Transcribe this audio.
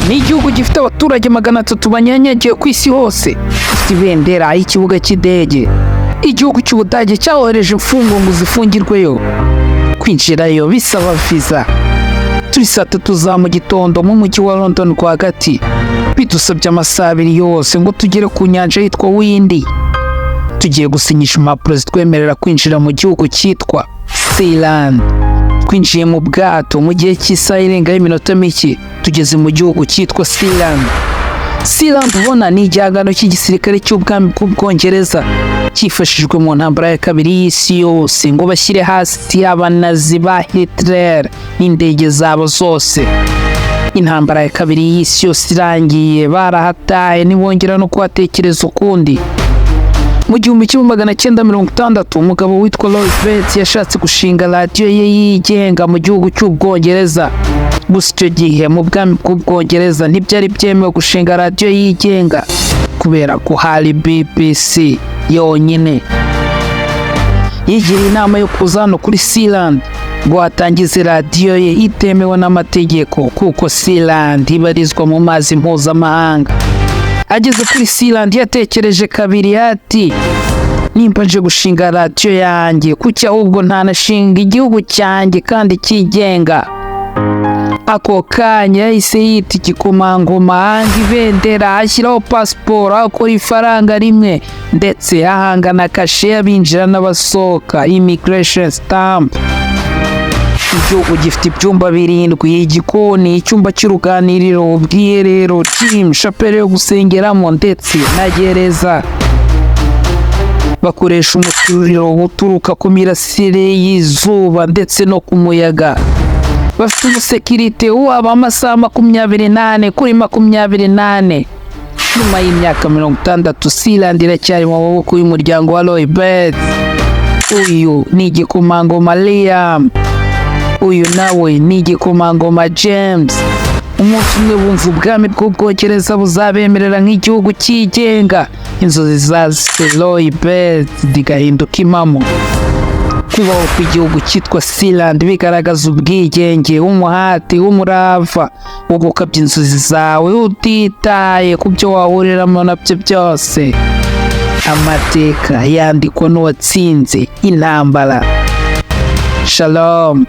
ni igihugu gifite abaturage 300 banyanyagiye ku isi hose, gifite ibendera y'ikibuga cy'indege. Igihugu cy'Ubudage cyahoreje imfungwa ngo zifungirweyo, kwinjirayo bisaba visa. Turi saa 3 za mu gitondo mu mujyi wa London rwagati, bidusabye amasaha 2 yose ngo tugere ku nyanja yitwa Windy. Tugiye gusinyisha impapuro zitwemerera kwinjira mu gihugu cyitwa Sealand. Twinjiye mu bwato mu gihe cy'isaha irenga y'iminota mike, tugeze mu gihugu cyitwa Sealand. Sealand ubona ni igihangano cy'igisirikare cy'ubwami bw'Ubwongereza cyifashijwe mu ntambara ya kabiri y'isi yose ngo bashyire hasi abanazi ba Hitler n'indege zabo zose. Intambara ya kabiri y'isi yose irangiye, barahataye ntibongera no kuhatekereza ukundi. Mu 1960 umugabo witwa Lloyd Bates yashatse gushinga radiyo ye yigenga mu gihugu cy'Ubwongereza. Gusa icyo gihe mu bwami bw'Ubwongereza ntibyari byemewe gushinga radiyo yigenga kubera ko hari BBC yonyine. Yigiriye inama yo kuza hano kuri Sealand ngo atangize radiyo ye itemewe n'amategeko kuko Sealand ibarizwa mu mazi mpuzamahanga. Ageze kuri Sealand yatekereje kabiri ati, nimba nje gushinga radiyo yanjye kuki ahubwo ntanashinga igihugu cyanjye kandi cyigenga. Ako kanya yahise yita igikomangoma, ahanga ibendera, ashyiraho pasiporo, akora ifaranga rimwe ndetse ahangana kashe y'abinjira n'abasohoka, immigration stamp. Igihugu gifite ibyumba 7, igikoni, icyumba cy'uruganiriro, ubwiherero, gym, chapelle yo gusengeramo ndetse na gereza. Bakoresha umuturiro uturuka ku mirasire y'izuba ndetse no ku muyaga. Bafite umusekirite waba amasaha 28 kuri 28. Nyuma y'imyaka 60, Sealand iracyari mu maboko y'umuryango wa Lloyd Bates. Uyu ni igikomangoma Liam. Uyu nawe ni igikomangoma James. Umunsi umwe bumva ubwami bw'Ubwongereza buzabemerera nk'igihugu cyigenga, inzozi za Lloyd Bates zigahinduka impamo. Kubaho kw'igihugu cyitwa Sealand bigaragaza ubwigenge, umuhati, umurava wo gukabya inzozi zawe utitaye ku byo wahuriramo nabyo byose. Amateka yandikwa n'uwatsinze intambara. Shalom.